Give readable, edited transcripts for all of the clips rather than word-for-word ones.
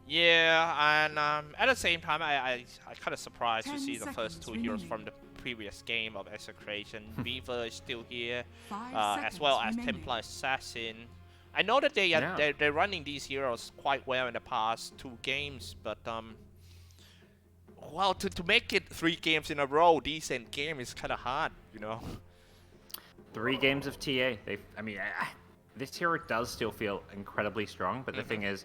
Yeah, and at the same time, I kind of surprised to 10 see the first two seconds heroes remaining. from the previous game of Execration. Weaver is still here, 5 as well seconds as remaining. Templar Assassin. I know that they are Yeah. they're running these heroes quite well in the past two games, but well, to make it 3 games in a row, decent game is kind of hard, you know. 3 games of TA. This hero does still feel incredibly strong, but the thing is,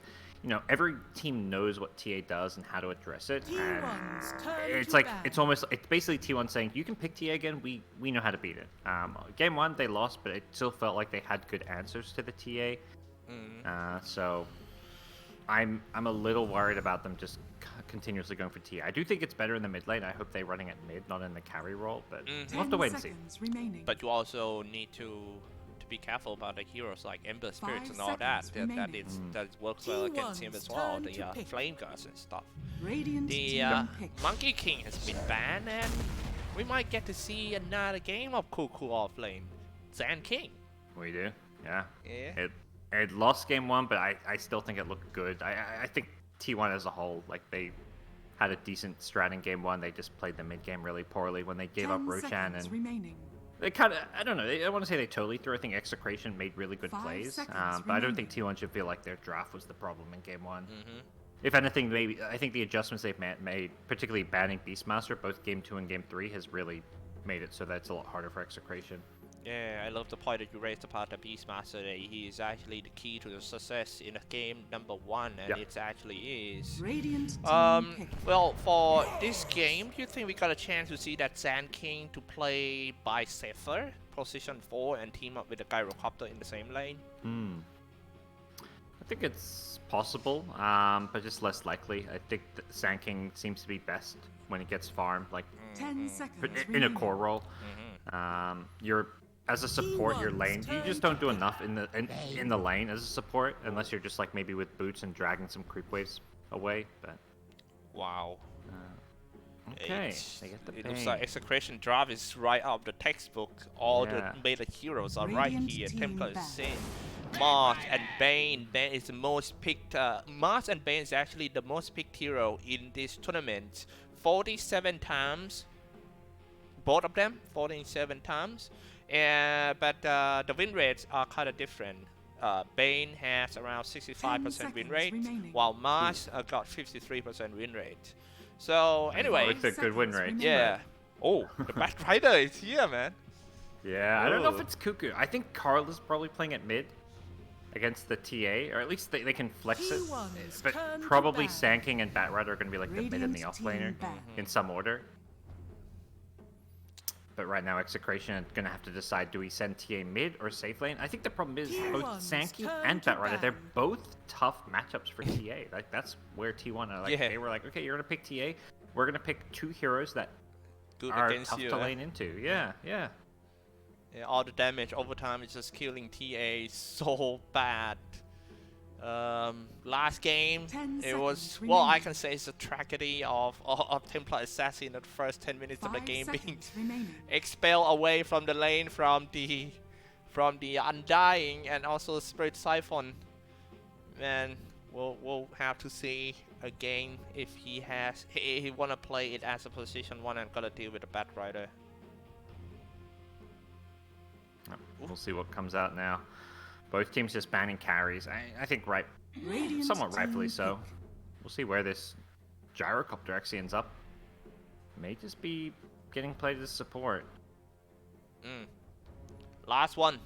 every team knows what TA does and how to address it. And T1's turn it's to like ban. it's basically T1 saying you can pick TA again. We know how to beat it. Game 1 they lost, but it still felt like they had good answers to the TA. So I'm a little worried about them just continuously going for TA. I do think it's better in the mid lane. I hope they're running at mid, not in the carry role. But we'll have to 10 wait and see. seconds remaining. But you also need to be careful about the heroes like Ember Spirits 5 and all that. seconds remaining. That works well against him as T1's well. turn The to pick. Flame Guards and stuff. Radiant The team pick. Monkey King has been banned, and we might get to see another game of Cuckoo off lane. Sand King. We do, yeah. Yeah. It lost game 1, but I still think it looked good. I think T1 as a whole, like they had a decent strat in game 1. They just played the mid game really poorly when they gave up 10 Roshan, seconds and remaining. they kind of, I don't know, I want to say they totally threw. I think Execration made really good 5 plays, seconds but I don't think T1 should feel like their draft was the problem in game 1. Mm-hmm. If anything, maybe I think the adjustments they've made, particularly banning Beastmaster, both game 2 and game 3, has really made it so that it's a lot harder for Execration. Yeah, I love the point that you raised about the Beastmaster. That he is actually the key to the success in a game number 1, and Yep. it actually is. Radiant team pick. Well, for this game, do you think we got a chance to see that Sand King to play by Zephyr, position 4, and team up with the Gyrocopter in the same lane? I think it's possible, but just less likely. I think that Sand King seems to be best when it gets farmed, like 10 seconds in a remaining. core role. You're as a support, your lane. You just don't do enough in the lane as a support, unless you're just like maybe with boots and dragging some creep waves away. But Wow. okay, It's- they get the It looks bang. like Execration draft is right out of the textbook. All Yeah. the meta heroes are right Radiant here. team Templar back. Sin, Mars, and Bane. Bane is the most picked. Mars and Bane is actually the most picked hero in this tournament. 47 times. Both of them, 47 times. But the win rates are kind of different. Bane has around 65% win seconds rate, remaining. while Mars got 53% win rate. So anyway, It's a good win rate. seconds yeah. Oh, the Bat Rider is here, man. Yeah, I don't know if Ooh. it's Cuckoo. I think Carl is probably playing at mid against the TA, or at least they can flex it. T1's But turn to probably ban. Sand King and Batrider are going to be like the mid and the Radiant off team laner back. in some order. But right now, Execration is going to have to decide, do we send TA mid or safe lane? I think the problem is both T1's Sand King turn and to Batrider, they're ban. both tough matchups for TA. Like that's where T1 are. Like Yeah. they were like, okay, you're going to pick TA. We're going to pick 2 heroes that Good are against tough you. to lane into. Yeah, yeah. Yeah, all the damage over time is just killing TA so bad. Last game, 10 it was, seconds well, I remaining. can say it's a tragedy of Templar Assassin in the first 10 minutes of the 5 game being seconds remaining. expelled away from the lane from the Undying and also Spirit Siphon. Man, we'll have to see again if he wanna play it as a position 1 and gotta deal with the Bat Rider. We'll see what comes out now. Both teams just banning carries. I think Radiant somewhat rightfully team so. pick. We'll see where this Gyrocopter actually ends up. May just be getting played as support. Last one.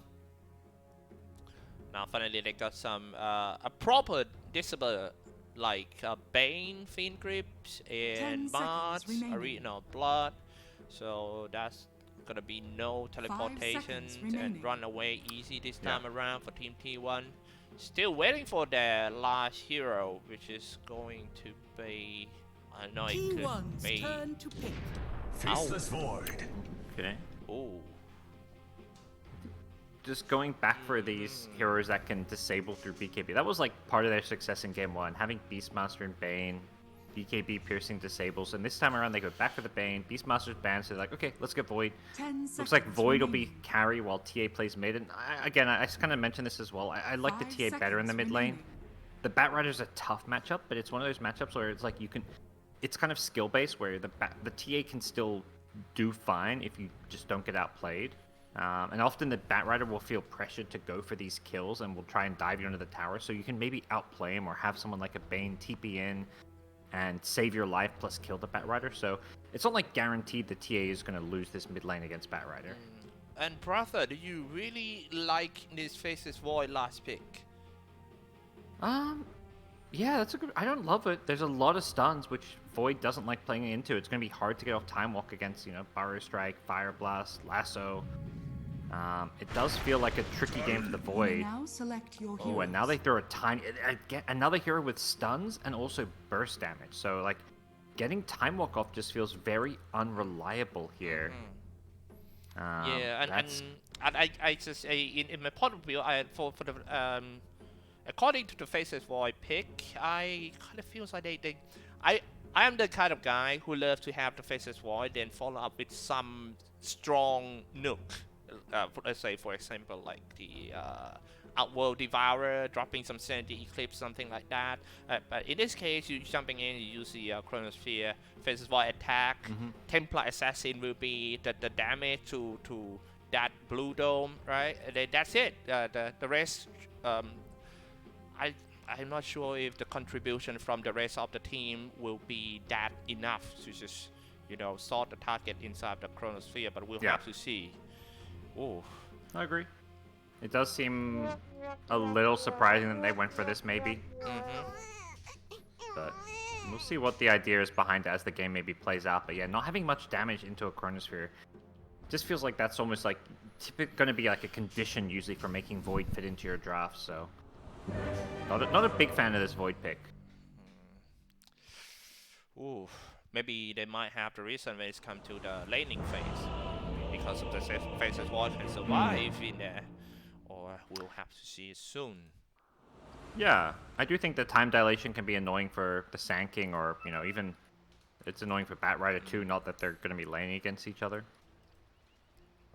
Now finally they got some a proper disable like Bane, Fiend Grips, 10 and seconds Mars, remaining. Arena of Blood. So that's gonna be no teleportation seconds and remaining. run away easy this Yeah. time around for Team T1. Still waiting for their last hero, which is going to be, I know it could T1's be. turn to pick. Faceless Void. Okay. Ooh. Just going back for these heroes that can disable through BKB. That was like part of their success in game 1. Having Beastmaster and Bane, BKB piercing disables, and this time around they go back for the Bane. Beastmaster's banned, so they're like, okay, let's get Void. 10 seconds Looks like Void will remaining. be carry while TA plays mid. And I kind of mentioned this as well. I like the Five TA better in the seconds mid lane. remaining. the Batrider's a tough matchup, but it's one of those matchups where it's like it's kind of skill based where the TA can still do fine if you just don't get outplayed. And often the Batrider will feel pressured to go for these kills and will try and dive you under the tower, so you can maybe outplay him or have someone like a Bane TP in and save your life plus kill the Batrider. So it's not like guaranteed the TA is going to lose this mid lane against Batrider. And brother, do you really like this Faceless Void last pick? Yeah, that's a good. I don't love it. There's a lot of stuns which Void doesn't like playing into. It's going to be hard to get off Time Walk against, Burrow Strike, Fire Blast, Lasso. It does feel like a tricky game for the Void. Now select your Oh, and now they throw a tiny... Again, another hero with stuns and also burst damage. So, like, getting Time Walk off just feels very unreliable here. Yeah, and I just in my point of view, for the according to the Faceless Void pick, I kind of feels like I am the kind of guy who loves to have the Faceless Void, then follow up with some strong nuke. Let's say, for example, like the Outworld Devourer, dropping some Sanity Eclipse, something like that. But in this case, you jumping in, you use the Chronosphere, Faceless Void attack. Templar Assassin will be the damage to that blue dome, right? And then that's it. The rest, I'm not sure if the contribution from the rest of the team will be that enough to just, sort the target inside the Chronosphere, but we'll have to see. Oh, I agree. It does seem a little surprising that they went for this, maybe. But we'll see what the idea is behind it as the game maybe plays out. But yeah, not having much damage into a Chronosphere just feels like that's almost like going to be like a condition usually for making Void fit into your draft. So not a big fan of this Void pick. Ooh, maybe they might have the reason when it's come to the laning phase. Because of the Faceless Void can survive in there, or we'll have to see it soon. Yeah, I do think the time dilation can be annoying for the Sand or even it's annoying for Batrider too. Not that they're going to be laning against each other.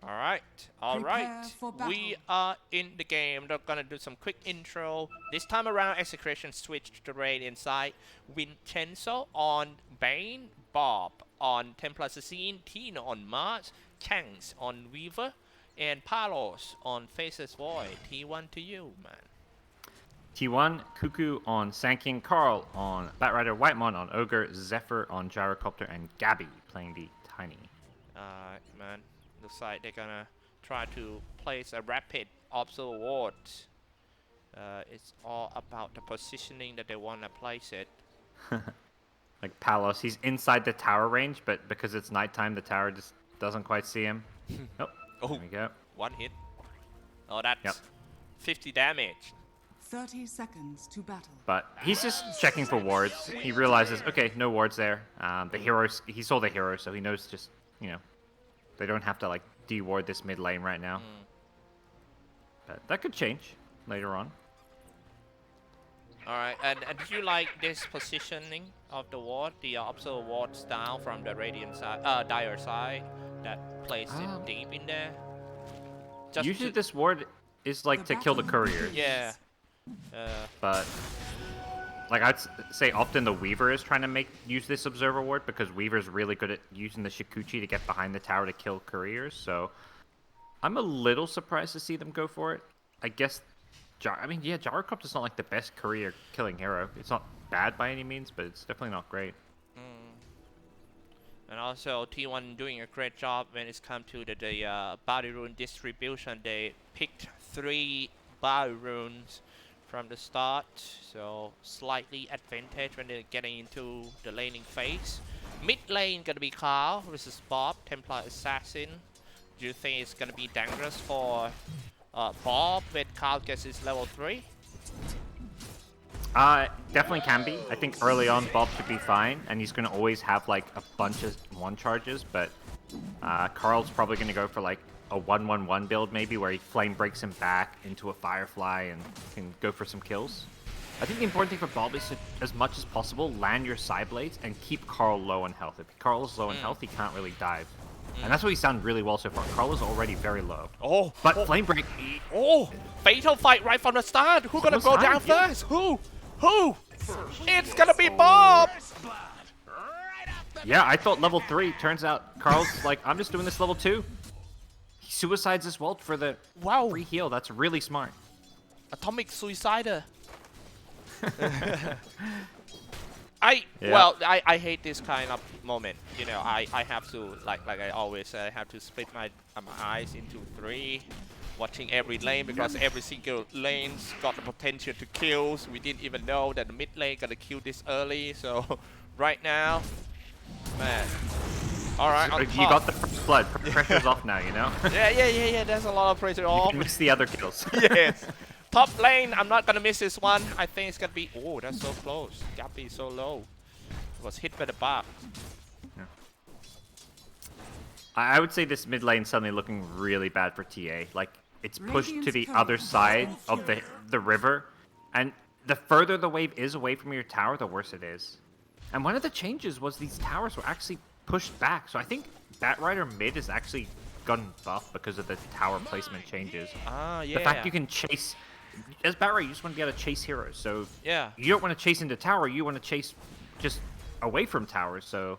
All right. Prepare for battle. We are in the game. They're gonna do some quick intro. This time around, Execration switched to Radiant side. Vincenzo on Bane, Bob on Templar Assassin, Tino on Mars, Kangs on Weaver, and Palos on Faceless Void. T1 to you, man. T1, Cuckoo on Sand, Carl on Batrider, Whitemon on Ogre, Zephyr on Gyrocopter, and Gabby playing the Tiny. Alright, man. Looks like they're gonna try to place a rapid observer ward. It's all about the positioning that they wanna place it. Like Palos, he's inside the tower range, but because it's nighttime, the tower just doesn't quite see him. Oh, there we go. One hit. Oh, that's 50 damage. 30 seconds to battle. But he's just checking for wards. He realizes, okay, no wards there. The heroes, he saw the hero, so he knows just, they don't have to like de-ward this mid lane right now. But that could change later on. Alright, and do you like this positioning of the ward, the observer ward style from the Radiant side, Dire side, that plays it deep in there? Just usually this ward is like to kill the courier. Yeah. But like I'd say often the Weaver is trying to use this observer ward because Weaver's really good at using the Shikuchi to get behind the tower to kill couriers. So I'm a little surprised to see them go for it. I guess Gyrocopter's not like the best courier killing hero. It's not bad by any means, but it's definitely not great. And also T1 doing a great job when it's come to the body rune distribution. They picked 3 body runes from the start, so slightly advantage when they're getting into the laning phase. Mid lane gonna be Carl versus Bob, Templar Assassin. Do you think it's gonna be dangerous for Bob when Carl gets his level 3? Definitely can be. I think early on Bob should be fine, and he's going to always have like a bunch of 1 charges, but Carl's probably going to go for like a 1-1-1 build maybe, where he flame breaks him back into a Firefly and can go for some kills. I think the important thing for Bob is to, as much as possible, land your side blades and keep Carl low on health. If Carl is low on health, he can't really dive. And that's what he's done really well so far. Carl is already very low. But flame break... Fatal fight right from the start! Who's gonna go down first? Who? Who? It's gonna be Bob! Yeah, I thought level 3. Turns out Carl's like, I'm just doing this level 2. He suicides his Walt for the Wow. free heal. That's really smart. Atomic suicider. Yeah. Well, I hate this kind of moment. You know, I have to, like I always say, I have to split my eyes into 3. Watching every lane because every single lane's got the potential to kills. We didn't even know that the mid lane gonna kill this early. So right now, man. All right, on You top. got the first blood. Pressure's off now, you know? Yeah. There's a lot of pressure You off. can miss the other kills. Yes. Top lane, I'm not gonna miss this one. I think it's gonna be. Oh, that's so close. Gappy so low. Was hit by the bar. I would say this mid lane suddenly looking really bad for TA. Like, it's pushed to the other side of the river, and the further the wave is away from your tower, the worse it is. And one of the changes was these towers were actually pushed back. So I think Batrider mid has actually gotten buffed because of the tower placement changes. Ah, yeah. The fact you can chase, as Batrider, you just want to be able to chase heroes. So Yeah. you don't want to chase into tower. You want to chase just away from towers. So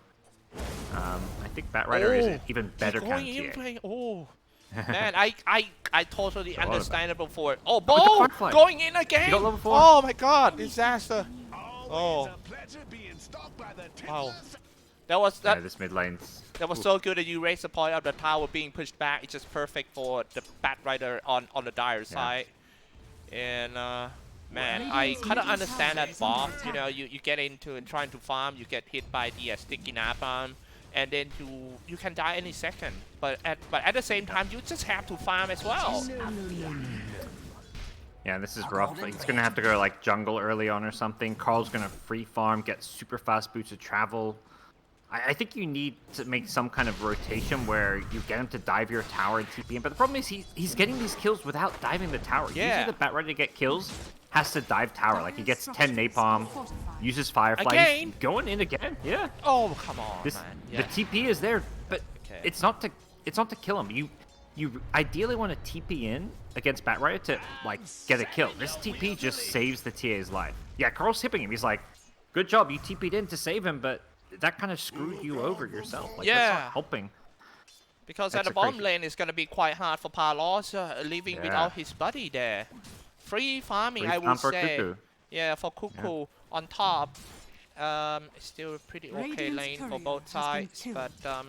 I think Batrider is an even better Going counter in TA. playing. Oh. Man, I totally understandable for it. Oh, the Bo Firefly. going in again. You got level 4? Oh my God, disaster. Oh, wow. That was Yeah, this mid lane's. That was so good that you raised the point of the tower being pushed back. It's just perfect for the Batrider on the dire side. And man, I kind of understand that Bob. You know, you get into and trying to farm, you get hit by the sticky napalm, and then you can die any second. But at the same time, you just have to farm as well. Yeah, this is rough. He's gonna have to go like jungle early on or something. Carl's gonna free farm, get super fast boots of travel. I think you need to make some kind of rotation where you get him to dive your tower and TP him. But the problem is he's getting these kills without diving the tower. Yeah. Usually the Batrider to get kills has to dive tower. Like he gets 10 napalm, uses Firefly. Again? He's going in again. Yeah. Oh, come on, This man. the TP is there, but Okay. it's not to kill him. You ideally want to TP in against Batrider to like get a kill. This TP just saves the TA's life. Yeah, Carl's hipping him. He's like, good job, you TP'd in to save him, but that kind of screwed you over yourself. Like, that's Yeah. not helping. Because at the bottom Execration. lane, it's going to be quite hard for Palos, leaving Yeah. without his buddy there. Free farming, Free I farm would for say. Cuckoo. Yeah, for Cuckoo on top. It's still a pretty okay Radiant's lane for courier both has been sides, killed. but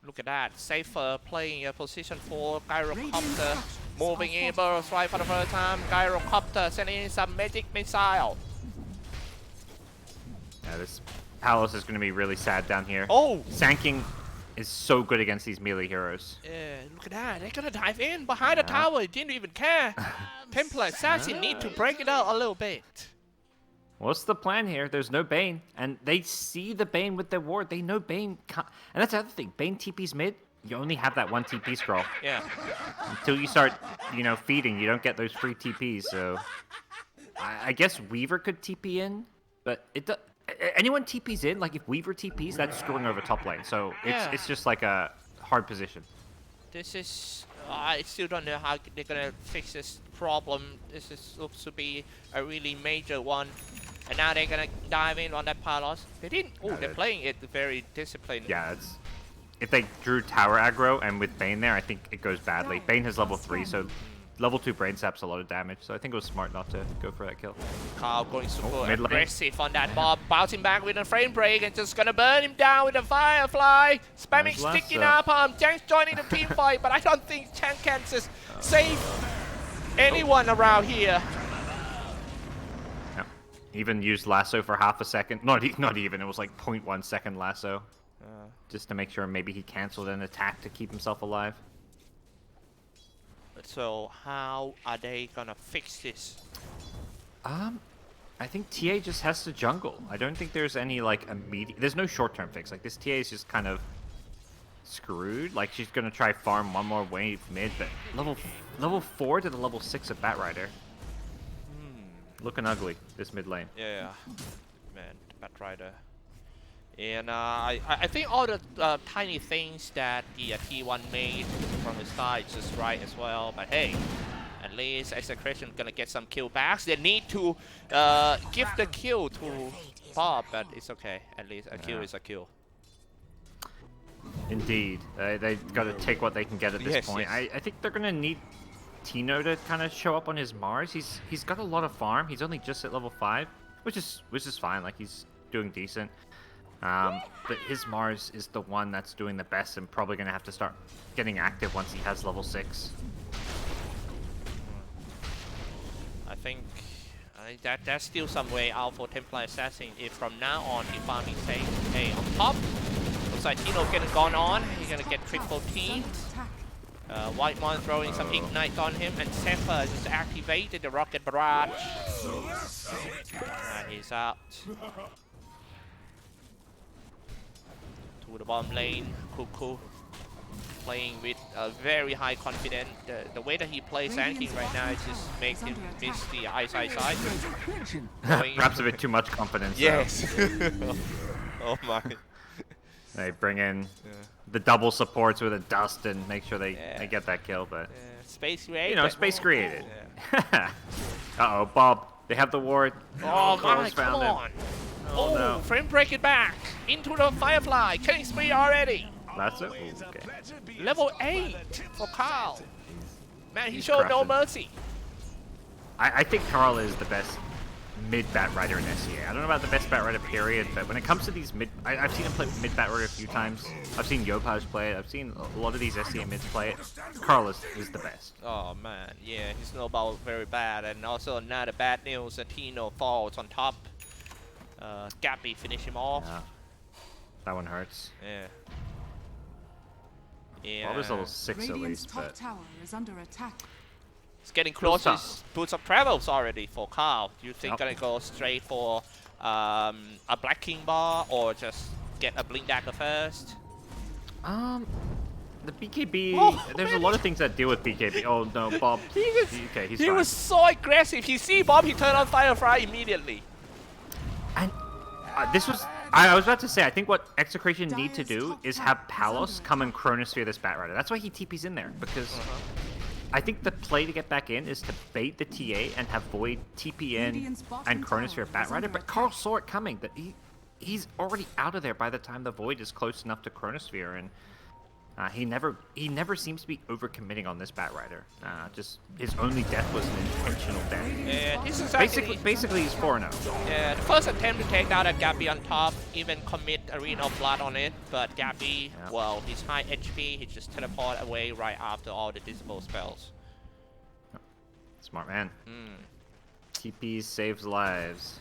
look at that. Safer playing a position for Gyrocopter. Radiant's Moving in, structures burrows right for the first time. Gyrocopter sending in some magic missile. Yeah, this Palos is going to be really sad down here. Oh! Sanking is so good against these melee heroes. Yeah, look at that. They're gonna dive in behind the tower. Didn't even care. Templar Assassin need to break it out a little bit. What's the plan here? There's no Bane, and they see the Bane with their ward. They know Bane can't. And that's the other thing. Bane TP's mid. You only have that one TP scroll. Yeah. Until you start, feeding, you don't get those free TPs. So I guess Weaver could TP in, but anyone TPs in, like if Weaver TPs, that's screwing over top lane. So Yeah. it's just like a hard position. This is. I still don't know how they're gonna fix this problem. Looks to be a really major one. And now they're gonna dive in on that Palos. They didn't. Oh, they're playing it very disciplined. Yeah, if they drew tower aggro and with Bane there, I think it goes badly. Bane has level 3, so level 2 brain saps a lot of damage. So I think it was smart not to go for that kill. Carl going super mid lane. aggressive on that mob, bouncing back with a frame break and just gonna burn him down with a Firefly. Spamming Nice sticky lasso. napalm. Jank's joining the team fight, but I don't think Jank can just save anyone around here. Yeah. Even used lasso for half a second. Not even. It was like 0.1 second lasso. Just to make sure maybe he canceled an attack to keep himself alive. So how are they gonna fix this? I think TA just has to jungle. I don't think there's any like immediate. There's no short-term fix. Like this TA is just kind of screwed. Like she's gonna try farm one more wave mid, but level 4 to the level 6 of Batrider. Looking ugly this mid lane. Yeah, man, Batrider. And I think all the tiny things that the T1 made from the start is just right as well. But hey, At least Execration gonna get some kill backs. They need to give the kill to Bob, but it's okay. At least a kill is a kill. Indeed. They've got to take what they can get at this point. Yes. I think they're going to need Tino to kind of show up on his Mars. He's got a lot of farm. He's only just at level 5, which is fine. Like, he's doing decent. But his Mars is the one that's doing the best and probably going to have to start getting active once he has level 6. I think that's still some way out for Templar Assassin. If from now on he farming safe A on top. Looks like Tino getting gone on. He's gonna get triple teamed. Whitemon throwing some ignite on him, and Zephyr just activated the rocket barrage. And he's out. To the bottom lane, Cuckoo playing with a very high confidence. The way that he plays Sand right now is just makes him miss the ice. Perhaps a bit too much confidence. Yes. Oh my. They bring in the double supports with a dust and make sure they get that kill, but space created. you know, space created. Uh-oh, Bob. They have the ward. Oh Carl's my, come on. Oh no. Frame break it back. Into the Firefly. Killing spree already. That's it? Ooh, okay. Level 8 for Carl. Man, he showed no mercy. I think Carl is the best mid-bat rider in SEA. I don't know about the best bat rider period, but when it comes to these mid... I've seen him play mid-bat rider a few times. I've seen Yopaj play it. I've seen a lot of these SEA mids play it. Carl is the best. Oh man, yeah, his snowball very bad. And also another bad news, Tino falls on top. Gappy finish him off. Yeah. That one hurts. Yeah. Yeah. Bob is level 6 at Radiant's least, top but... tower is under attack. It's getting closer. Boots of travels already for Carl. Do you think gonna go straight for a Black King bar or just get a Blink Dagger first? The BKB, there's a lot of things that deal with BKB. Oh no, Bob. He was so aggressive. He see Bob, he turned on Firefly immediately. And this was... I was about to say, I think what Execration need to do is have Palos come and Chronosphere this Bat Rider. That's why he TP's in there, because I think the play to get back in is to bait the TA and have Void TP in and Chronosphere Bat Rider, but Carl saw it coming. That he's already out of there by the time the Void is close enough to Chronosphere, and he never seems to be overcommitting on this Bat Rider. Just his only death was an intentional death. Yeah, this is basically he's 4-0. Yeah, the first attempt to take down a Gappy on top, even commit Arena of Blood on it, but Gappy, well, he's high HP, he just teleport away right after all the disable spells. Smart man. TP saves lives.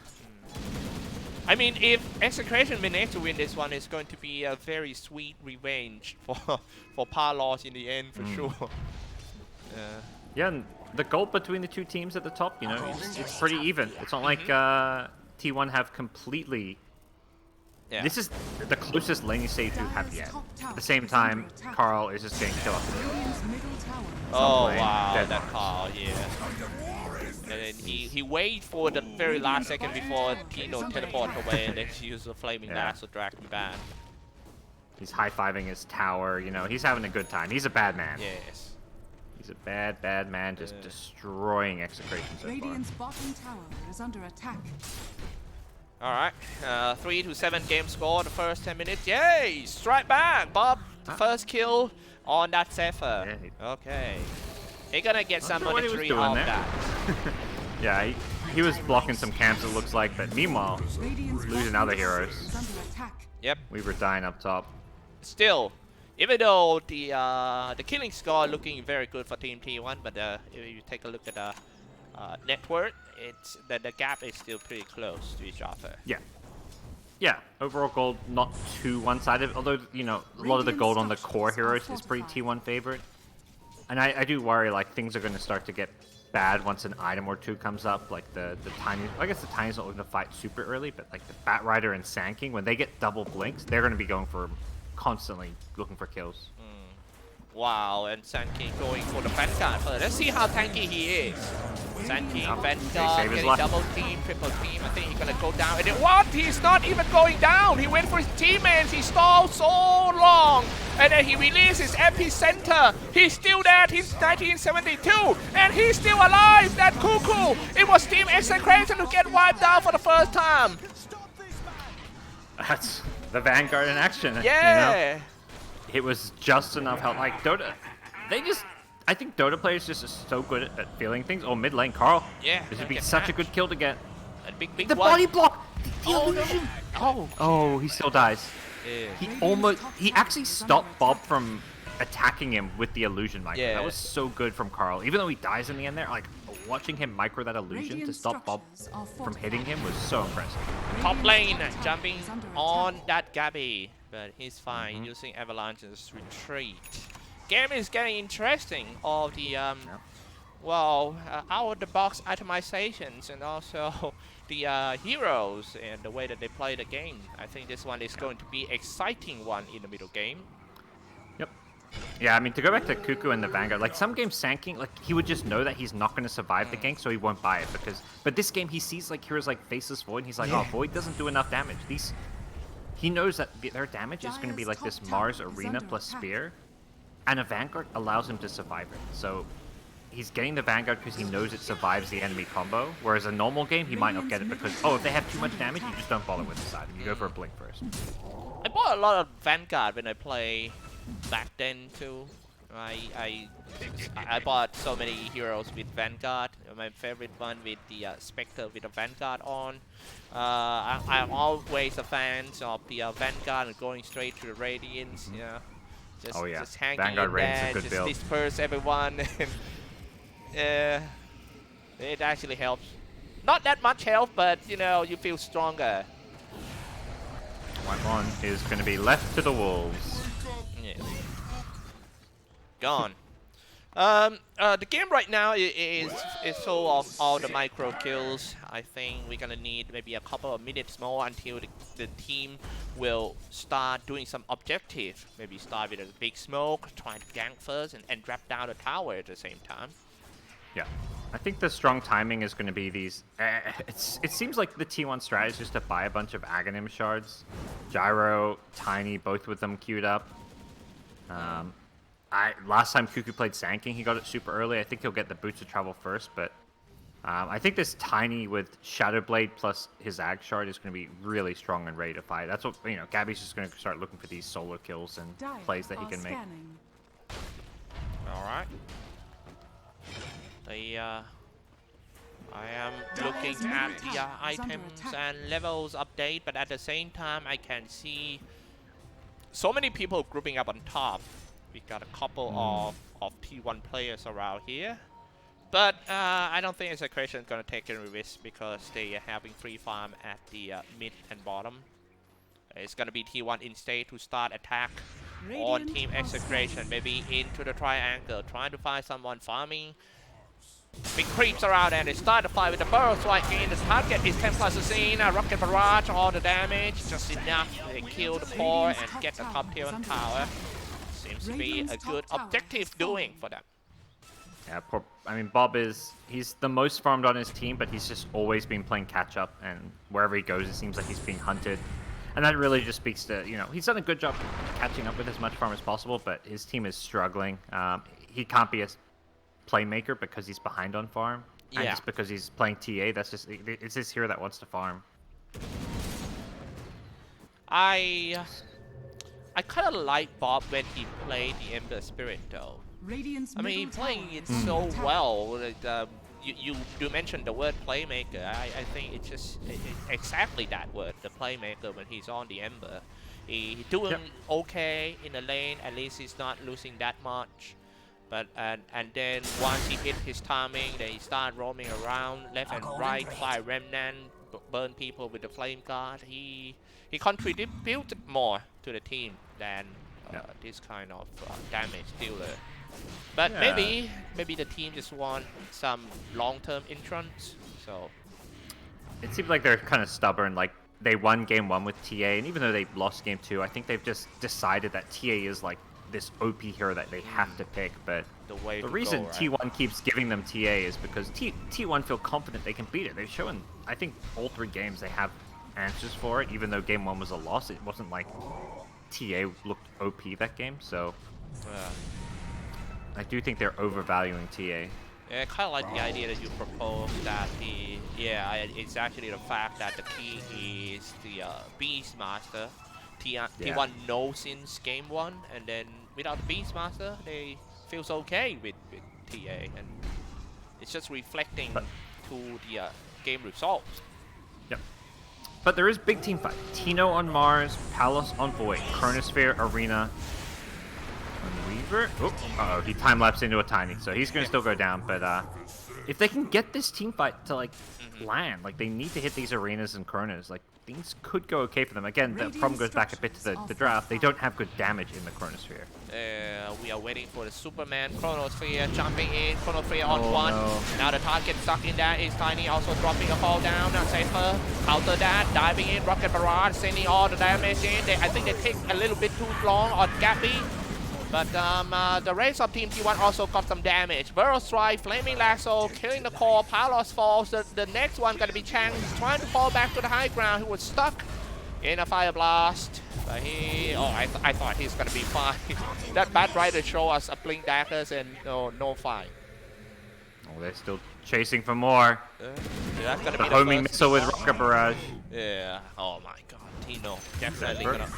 I mean, if Execration managed to win this one, it's going to be a very sweet revenge for Palos in the end, for sure. Yeah, and the goal between the two teams at the top, you know, it's pretty even. It's not like T1 have completely... Yeah. This is the closest laning stage we have yet. At the same time, Carl is just getting killed off. Oh wow, that Carl, yeah. And then he waited for the very last second before Tino teleported away, and then she used a flaming lasso to drag him back. He's high-fiving his tower, you know, he's having a good time. He's a bad man. Yes. He's a bad man, just destroying Execration so far. Radiant's bottom tower is under attack. Alright, 3-7 game score the first 10 minutes. Yay! Strike back! Bob, first kill on that Zephyr. Okay. They're gonna get some monetary out of that. Yeah, he was blocking some camps, it looks like, but meanwhile, losing other heroes. Yep. We were dying up top. Still, even though the killing score looking very good for Team T1, but if you take a look at the net worth, it's the gap is still pretty close to each other. Yeah, overall gold not too one-sided, although, you know, a lot of the gold on the core heroes is pretty T1 favorite. And I do worry, like, things are going to start to get bad once an item or two comes up, like the Tiny... I guess the Tiny's not going to fight super early, but like the Bat Rider and Sand King, when they get double blinks, they're going to be going for... constantly looking for kills. Wow, and Sand King going for the Vanguard first. Let's see how tanky he is. Sand King, Vanguard, getting double team, triple team. I think he's gonna go down. And then what? He's not even going down. He went for his teammates. He stalled so long. and then he releases Epicenter. He's still there, he's 1972, and he's still alive, that Cuckoo! It was Team Execration to get wiped out for the first time. That's the Vanguard in action. Yeah! You know? It was just enough help. Like, Dota, I think Dota players just are so good at feeling things. Oh, mid lane, Carl. Yeah. This would be such a good kill to get. A big The one. body block! The Oh, illusion! no. Oh, he still dies. Yeah. He actually stopped Bob from attacking him with the illusion micro. Yeah. That was so good from Carl. Even though he dies in the end there, like, watching him micro that illusion to Radiant stop Bob structures are from hitting him was so impressive. Top lane jumping on that Gabby, but he's fine using Avalanche's retreat. Game is getting interesting. All the out-of-the-box itemizations and also the heroes and the way that they play the game. I think this one is going to be exciting one in the middle game. Yep. Yeah, I mean, to go back to Cuckoo and the Vanguard, like, some games Sanking, like, he would just know that he's not going to survive the gank, so he won't buy it, because... But this game, he sees, like, heroes like Faceless Void, and he's like, oh, Void doesn't do enough damage. He knows that their damage is going to be like this Mars Arena plus Spear, and a Vanguard allows him to survive it. So he's getting the Vanguard because he knows it survives the enemy combo, whereas a normal game, he might not get it because, oh, if they have too much damage, you just don't bother with the side. You go for a Blink first. I bought a lot of Vanguard when I play back then too. I bought so many heroes with Vanguard. My favorite one with the Spectre with the Vanguard on. I'm always a fan of the Vanguard and going straight to the Radiance. Yeah, just hanging Vanguard in Radiance there, is a good just build. disperse everyone. It actually helps. Not that much help, but you know, you feel stronger. White one is going to be left to the wolves. Yeah. Gone. The game right now is full of all the micro kills. I think we're gonna need maybe a couple of minutes more until the team will start doing some objective. Maybe start with a big smoke, try to gank first, and drop down the tower at the same time. Yeah. I think the strong timing is going to be these... it seems like the T1 strat is just to buy a bunch of Aghanim shards. Gyro, Tiny, both with them queued up. Last time Cuckoo played Sanking, he got it super early. I think he'll get the boots of travel first, but I think this Tiny with Shadow Blade plus his Ag shard is going to be really strong and ready to fight. That's what, you know, Gabby's just going to start looking for these solo kills and plays that he can make. Alright. I am looking at the items and levels update, but at the same time I can see so many people grouping up on top. We got a couple of T1 players around here, but I don't think Execration is gonna take any risk because they are having free farm at the mid and bottom. It's gonna be T1 instead to start attack on Team Execration, maybe into the triangle, trying to find someone farming. Big creeps around and they start to fight with the burrow strike in. The target is 10 plus a scene, rocket barrage, all the damage, just enough to kill the core and get the top tier on tower. Seems to be a good objective doing for them. Yeah, I mean, Bob he's the most farmed on his team, but he's just always been playing catch up, and wherever he goes, it seems like he's being hunted. And that really just speaks to, you know, he's done a good job catching up with as much farm as possible, but his team is struggling. He can't be a playmaker because he's behind on farm. And just because he's playing TA, it's his hero that wants to farm. I kind of like Bob when he played the Ember Spirit though. I mean, he's playing it so well. You mentioned the word playmaker. I think it's just exactly that word, the playmaker, when he's on the Ember. He's doing okay in the lane. At least he's not losing that much. But and then once he hit his timing, then he start roaming around left and right, fly remnant, burn people with the flame guard. He contributed more to the team than this kind of damage dealer. But maybe the team just want some long-term entrance. So it seems like they're kind of stubborn. Like, they won game 1 with TA, and even though they lost game 2, I think they've just decided that TA is like this OP hero that they have to pick. But the reason T1 keeps giving them TA is because T1 feel confident they can beat it. They've shown, I think, all 3 games they have answers for it. Even though game 1 was a loss, it wasn't like TA looked OP that game, so Yeah. I do think they're overvaluing TA. Yeah, I kind of like the idea that you propose that it's actually the fact that the key is the Beastmaster. T1 knows since game 1, and then without the Beastmaster, they feels okay with TA, and it's just reflecting to the game results. Yep. But there is big team fight. Tino on Mars, Palos on Void, Chronosphere, Arena, on Weaver. Oh, he time-lapsed into a Tiny, so he's going to still go down. But if they can get this team fight to, like, land, like, they need to hit these Arenas and Chronos, like, things could go okay for them. Again, the problem goes back a bit to the draft. They don't have good damage in the Chronosphere. We are waiting for the Superman Chronosphere jumping in. Chronosphere on one. No. Now the target stuck in that is Tiny, also dropping a fall down. Safer counter that, diving in, Rocket Barrage, sending all the damage in. I think they take a little bit too long on Gappy. But the rest of Team T1 also got some damage. Burrow Strike, Flaming Lasso, killing the core, Palos falls. The next one gonna be Chang, trying to fall back to the high ground. He was stuck in a Fire Blast. But I thought he's gonna be fine. That Bat Rider show us a Blink Daggers and no fight. Oh, they're still chasing for more. That's gonna The be homing first missile with one. Rocket Barrage. Yeah, oh my god, Tino definitely gonna...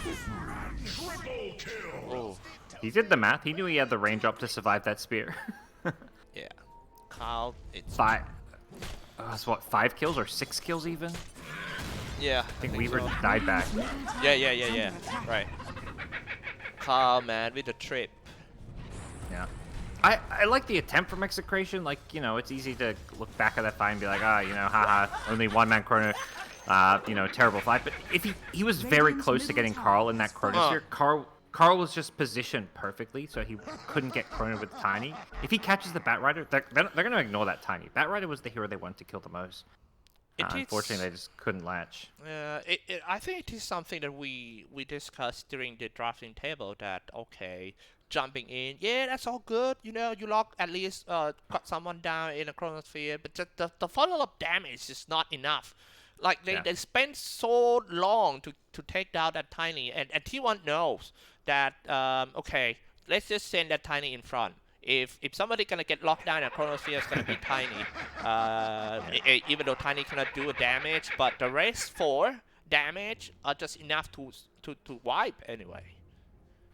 Oh. He did the math. He knew he had the range up to survive that spear. Yeah. Kyle, it's... That's what, 5 kills or 6 kills even? Yeah, I think Weaver died back. Yeah. Right. Kyle, man, with the trip. Yeah. I like the attempt from Execration. Like, you know, it's easy to look back at that fight and be like, you know, haha, only one-man Chrono, you know, terrible fight. But if he was very close to getting Carl in that Chronosphere. Carl was just positioned perfectly, so he couldn't get Chrono with Tiny. If he catches the Bat Rider, they're going to ignore that Tiny. Bat Rider was the hero they wanted to kill the most. Unfortunately, they just couldn't latch. I think it is something that we discussed during the drafting table that, okay, jumping in, yeah, that's all good. You know, you lock at least got someone down in a Chronosphere, but just the follow-up damage is not enough. Like, they spent so long to take down that Tiny, and T1 knows that, okay, let's just send that Tiny in front. If somebody gonna get locked down in a Chronosphere, it's gonna be Tiny. Even though Tiny cannot do a damage, but the rest 4 damage are just enough to wipe anyway.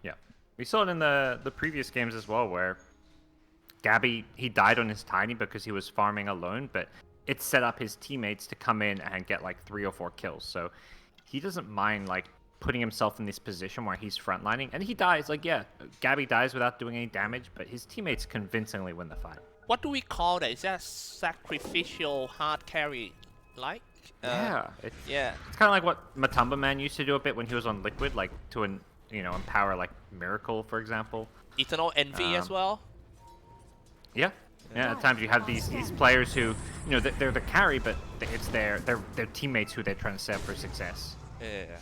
Yeah. We saw it in the previous games as well, where Gabby, he died on his Tiny because he was farming alone, but it set up his teammates to come in and get like 3 or 4 kills. So he doesn't mind like putting himself in this position where he's frontlining, and he dies. Like, yeah, Gabby dies without doing any damage, but his teammates convincingly win the fight. What do we call that? Is that sacrificial hard carry like? It's kind of like what Matumba Man used to do a bit when he was on Liquid, like to empower like Miracle, for example. Eternal Envy as well. Yeah, at times you have these players who, you know, they're the carry, but it's their teammates who they're trying to set up for success. Yeah.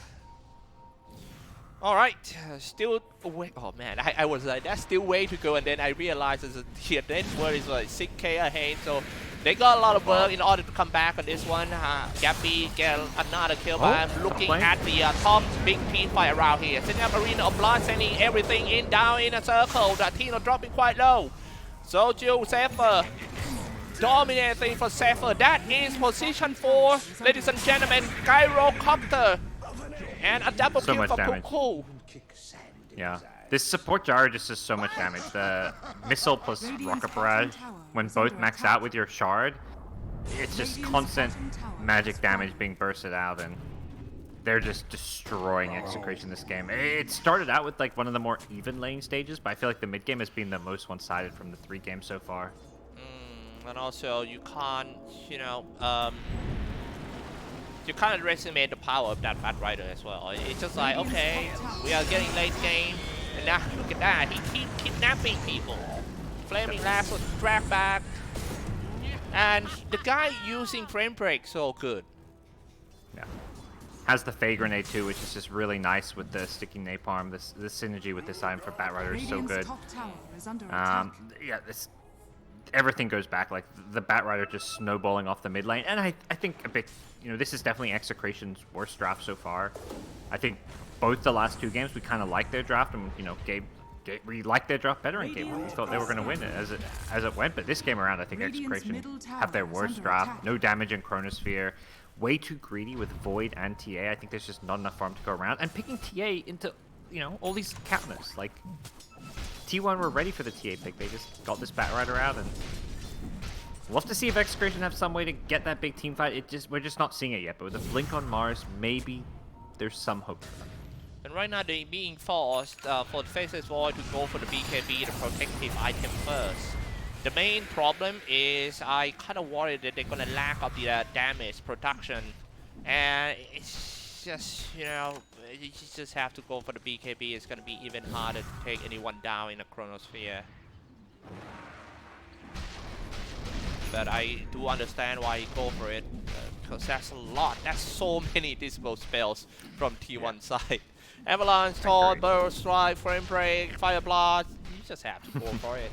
All right, still way. Oh man, I was like, that's still way to go, and then I realized the net worth is like 6K ahead, so they got a lot of work in order to come back on this one. Gappy get another kill by looking at the top big team fight around here. Setting up Arena of Blood, sending everything in down in a circle. The Tino dropping quite low. Soju, Zephyr, dominating for Zephyr. That is position 4, ladies and gentlemen. Gyrocopter. And a double So kill much for damage. Puku. Yeah. This support Jara just does so much damage. The missile plus rocket barrage, when both max out with your shard, it's just constant magic damage being bursted out, and they're just destroying Execration this game. It started out with like one of the more even lane stages, but I feel like the mid game has been the most one-sided from the 3 games so far. And also, you can't, you know, you can't underestimate the power of that Bat Rider as well. It's just like, okay, we are getting late game, and now look at that, he keeps kidnapping people. Flaming Lasso drag back, and the guy using frame break so good. Yeah. Has the Fey Grenade too, which is just really nice with the sticking napalm. The synergy with this item for Bat Rider is so good. Yeah, everything goes back, like the Bat Rider just snowballing off the mid lane, and I think a bit, you know, this is definitely Execration's worst draft so far. I think both the last 2 games we kind of liked their draft, and we liked their draft better in game 1. We thought they were going to win it as it went, but this game around, I think Execration have their worst draft. No damage in Chronosphere. Way too greedy with Void and TA. I think there's just not enough farm to go around. And picking TA into, all these counters. Like, T1 were ready for the TA pick. They just got this Batrider out, and we'll have to see if Execration have some way to get that big team fight. We're just not seeing it yet. But with a Blink on Mars, maybe there's some hope. And right now they're being forced for the Faceless Void to go for the BKB, the protective item first. The main problem is I kind of worried that they're gonna lack of the damage production, and it's just you just have to go for the BKB. It's gonna be even harder to take anyone down in a Chronosphere. But I do understand why you go for it, because that's a lot. That's so many disable spells from T1 side. Avalanche, Torn, Burst, Strike, Frame Break, Fire Blast. You just have to go for it.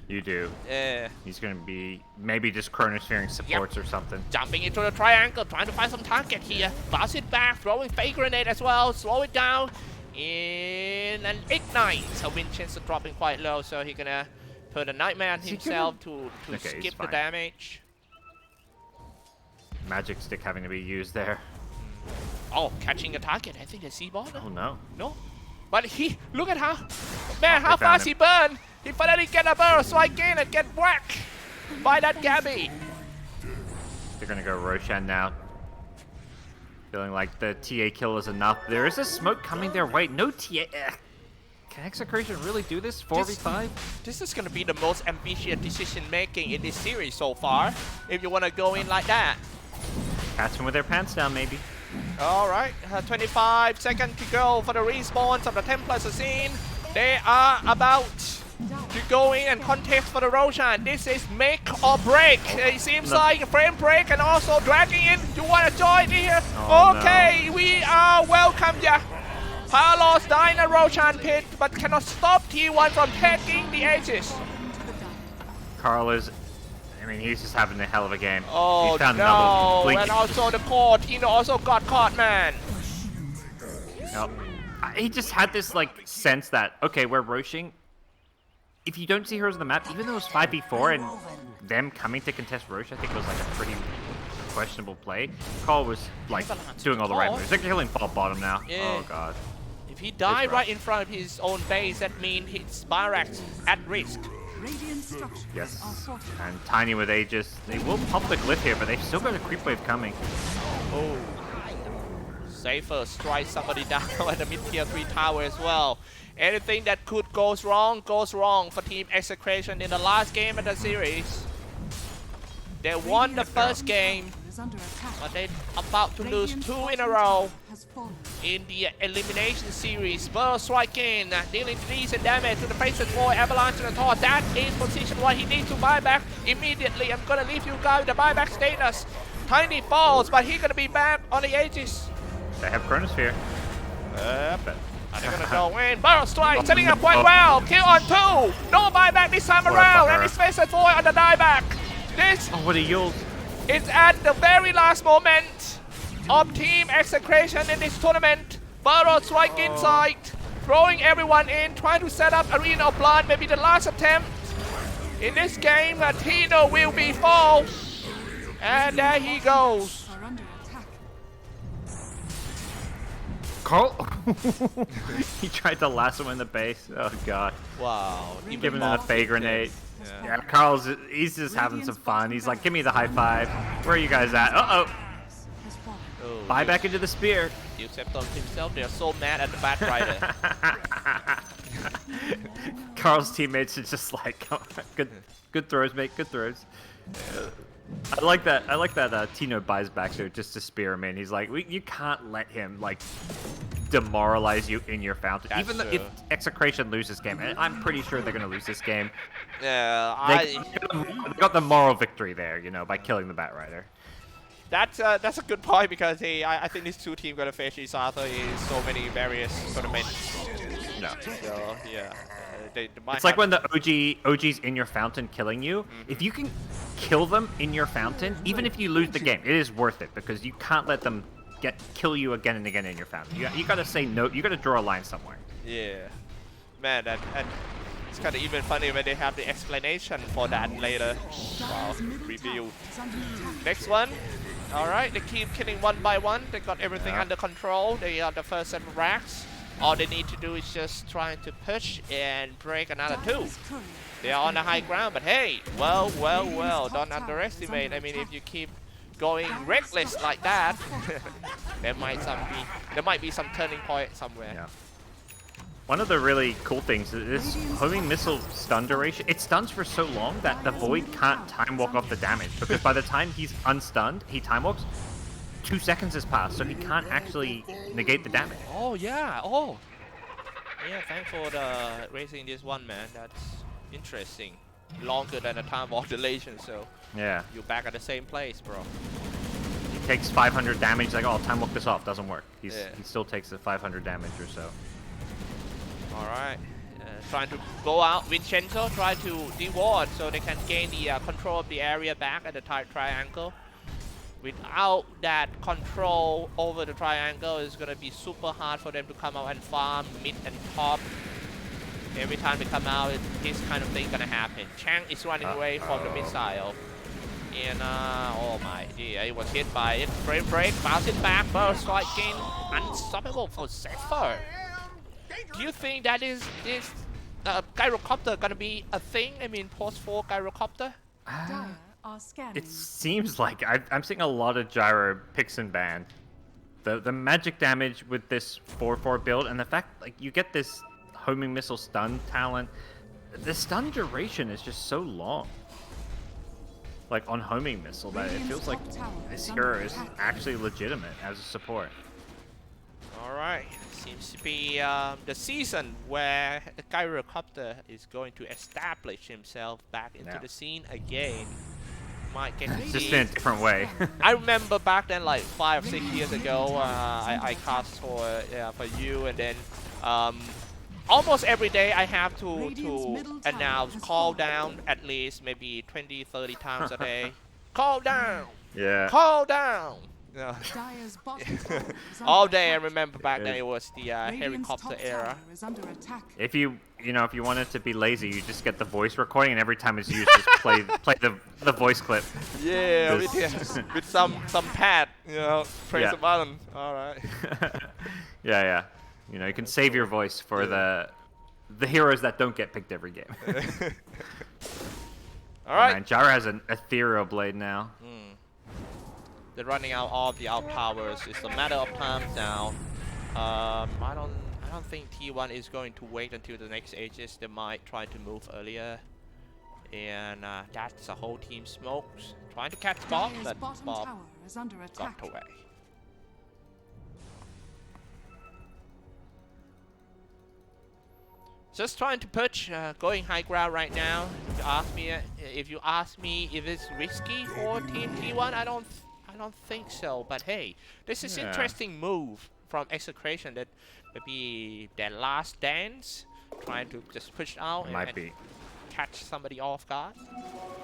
You do. Yeah. He's going to be maybe just Chronosphering supports or something. Jumping into the triangle, trying to find some target here. Bounce it back, throwing Fake Grenade as well. Slow it down. In an Ignite. So Vincenzo dropping quite low, so he's going to put a Nightmare on himself to skip the damage. Magic Stick having to be used there. Oh, catching a target. I think the C-ball. Oh no. No. But look at how fast he burned. He finally get a burst, so I gain and get whacked by that Gabby. They're gonna go Roshan now. Feeling like the TA kill is enough. There is a smoke coming their way. No TA. Can Execration really do this? 4v5? This is gonna be the most ambitious decision making in this series so far. If you wanna go in like that. Catch them with their pants down, maybe. Alright, 25 seconds to go for the respawns of the Templar Assassin. They are about to go in and contest for the Roshan. This is make or break. It seems like a frame break and also dragging in. You want to join here? Oh, okay, no. We are welcome ya. Palos die in a Roshan pit, but cannot stop T1 from taking the Aegis. Carl is... he's just having a hell of a game. Oh, no. And also the core. Tino also got caught, man. Nope. He just had this, sense that, okay, we're Roshing. If you don't see heroes on the map, even though it was 5v4 and them coming to contest Rosh, I think was, a pretty questionable play. Carl was, doing all the right moves. They're killing top bottom now. Yeah. Oh, God. If he died right in front of his own base, that means his barracks at risk. Yes, and Tiny with Aegis. They will pump the glyph here, but they've still got a creep wave coming. Oh. Safer strike somebody down at the mid-tier 3 tower as well. Anything that could goes wrong for Team Execration in the last game of the series. They won the first game, but they're about to lose 2 in a row in the elimination series. Burst strike in, dealing decent damage to the Faceless Void, Avalanche and the Tor. That is position 1. He needs to buy back immediately. I'm gonna leave you guys with the buyback status. Tiny falls, but he's gonna be back on the Aegis. They have Chronosphere. Yep. And they're gonna go in. Burst strike, setting up quite well. Kill on 2. No buyback this time around, and his Faceless Void on the dieback. This what a yield. Is at the very last moment of Team Execration in this tournament. Burrow strike inside, throwing everyone in, trying to set up Arena of Blood, maybe the last attempt in this game. Tino will be fall, and there he goes. Carl, he tried to lasso him in the base. Oh God! Wow! Giving him a Fake Grenade. Yeah, he's just having some fun. He's like, give me the high five. Where are you guys at? Uh-oh. Buy back into the spear. Xyclopz himself, they're so mad at the Batrider. Carl's teammates are just like, oh, good throws, mate, good throws. I like that Tino buys back there just to spear him in. He's like, you can't let him, demoralize you in your fountain. That's even if Execration loses this game, and I'm pretty sure they're going to lose this game. Yeah, they got the moral victory there, by killing the Batrider. That's a good point, because I think these two teams gonna face each other in so many various tournaments. No. So yeah, they it's like when the OG's in your fountain killing you. If you can kill them in your fountain, even if you lose the game, it is worth it, because you can't let them kill you again and again in your family. You gotta say no. You gotta draw a line somewhere. Yeah, man, and it's kind of even funny when they have the explanation for that later. Wow, review. Next one. All right, they keep killing one by one. They got everything under control. They are the first 7 racks. All they need to do is just try to push and break another 2. They are on the high ground, but hey, well, don't underestimate. I mean, if you keep going reckless like that, there might be some turning point somewhere. Yeah. One of the really cool things is this homing missile stun duration. It stuns for so long that the Void can't time walk off the damage, because by the time he's unstunned, he time walks, 2 seconds has passed, so he can't actually negate the damage. Oh yeah, yeah. Thanks for the raising this one, man. That's interesting. Longer than the time walk duration, so yeah, you're back at the same place, bro. He takes 500 damage. Like, oh, time walk this off, doesn't work. He still takes the 500 damage or so. Alright, trying to go out. Vincenzo try to deward so they can gain the control of the area back at the triangle. Without that control over the triangle, it's going to be super hard for them to come out and farm mid and top. Every time they come out, this kind of thing going to happen. Chang is running away from the missile. And, oh my dear, he was hit by it. Frame break, bounce it back, burst strike gain. Unstoppable for Zephyr. Do you think that this gyrocopter gonna be a thing? I mean, post 4 gyrocopter? Dire are scanning. It seems like I'm seeing a lot of gyro picks and banned. The magic damage with this 4/4 build, and the fact like you get this homing missile stun talent, the stun duration is just so long. Like on homing missile, that it feels like this hero is actually legitimate as a support. Alright, seems to be the season where the gyrocopter is going to establish himself back into the scene again. Might get to just see. in a different way. I remember back then, like 5 or 6 years ago, I cast for you, and then almost every day I have to announce call down at least maybe 20-30 times a day. Call down! Yeah. Call down! Yeah. Dire's bottom tower is All under day I attack. remember back then it was the Radiant's helicopter top era. tower is under attack. If you wanted to be lazy, you just get the voice recording, and every time it's used, just play the voice clip. Yeah, This- with some pad, press Yeah. a button. All right. yeah. You can save your voice for the heroes that don't get picked every game. All right. Man, Jara has an ethereal blade now. They're running out of the out towers. It's a matter of time now. I don't think T1 is going to wait until the next ages. They might try to move earlier. And that's a whole team smokes. Trying to catch Bob, Dire's but bottom Bob tower is under attack. got away. Just trying to push, going high ground right now. If you ask me if it's risky for Team T1, I don't think so. But hey, this is interesting move from Execration, that maybe their last dance, trying to just push out and catch somebody off guard.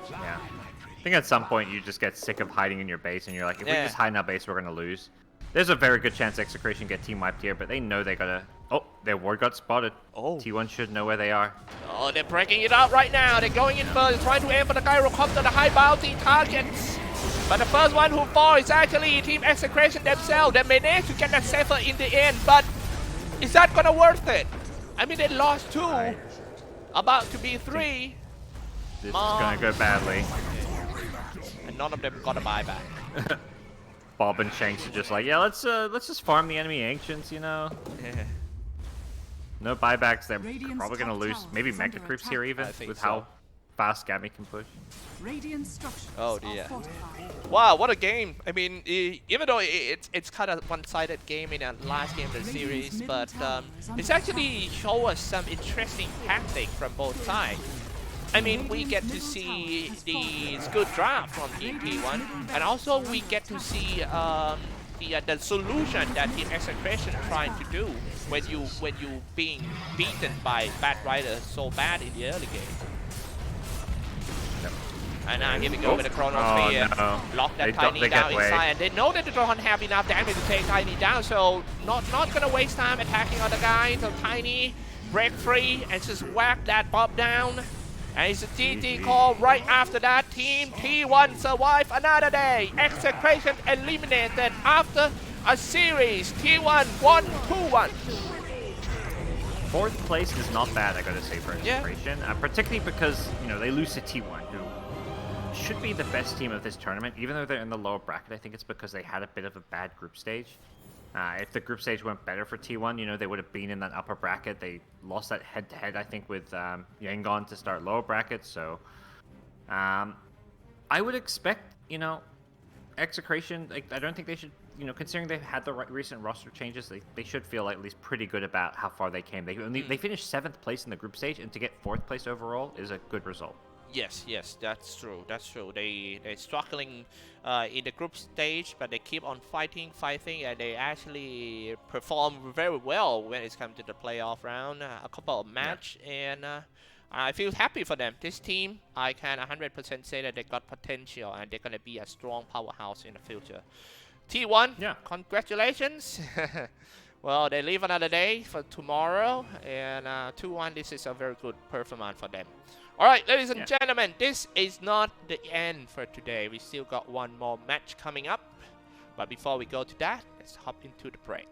Yeah. I think at some point you just get sick of hiding in your base, and you're like, if we just hide in our base, we're gonna lose. There's a very good chance Execration get team wiped here, but they know they gotta. Oh, their ward got spotted. Oh. T1 should know where they are. Oh, they're breaking it out right now. They're going in first, trying to aim for the gyrocopter, the high bounty targets. But the first one who falls is actually Team Execration themselves. They managed to get that Zephyr in the end, but is that gonna worth it? I mean, they lost 2, about to be 3. This is gonna go badly. And none of them got a buyback. Bob and Shanks are just like, yeah, let's just farm the enemy ancients, Yeah. No buybacks. They're Radiant's probably gonna top lose. tower Maybe is Mecha under Creeps attack. here even I think with so. how fast Gabby can push. Radiant structures Oh, are dear. fortified. Wow, what a game! I mean, even though it's kind of one-sided game in the last game of the series, but it's actually show us some interesting tactics from both sides. I mean, we get to see these good draft from Team T1, and also we get to see the solution that Team Execration trying to do when you being beaten by bad riders so bad in the early game. And here we go with the Chronosphere. no. Lock that They Tiny get down away. inside, and they know that they don't have enough damage to take Tiny down, so not gonna waste time attacking other guys. So Tiny break free and just whack that Bob down. And it's a GG call right after that. Team T1 survive another day. Execration eliminated after a series. T1 won 2-1. 4th place is not bad, I gotta say, for Yeah. Execration. Particularly because, you know, they lose to T1, who should be the best team of this tournament. Even though they're in the lower bracket, I think it's because they had a bit of a bad group stage. If the group stage went better for T1, you know, they would have been in that upper bracket. They lost that head-to-head, I think, with Yangon to start lower bracket. So I would expect, you know, Execration, like, I don't think they should, you know, considering they've had the recent roster changes, they should feel at least pretty good about how far they came. They finished 7th place in the group stage, and to get 4th place overall is a good result. Yes, that's true. They're struggling in the group stage, but they keep on fighting, and they actually perform very well when it's come to the playoff round. A couple of match, and I feel happy for them. This team, I can 100% say that they got potential, and they're gonna be a strong powerhouse in the future. T1, Yeah. Congratulations. Well, they leave another day for tomorrow, and 2-1. This is a very good performance for them. Alright, ladies and gentlemen, this is not the end for today. We still got one more match coming up. But before we go to that, let's hop into the break.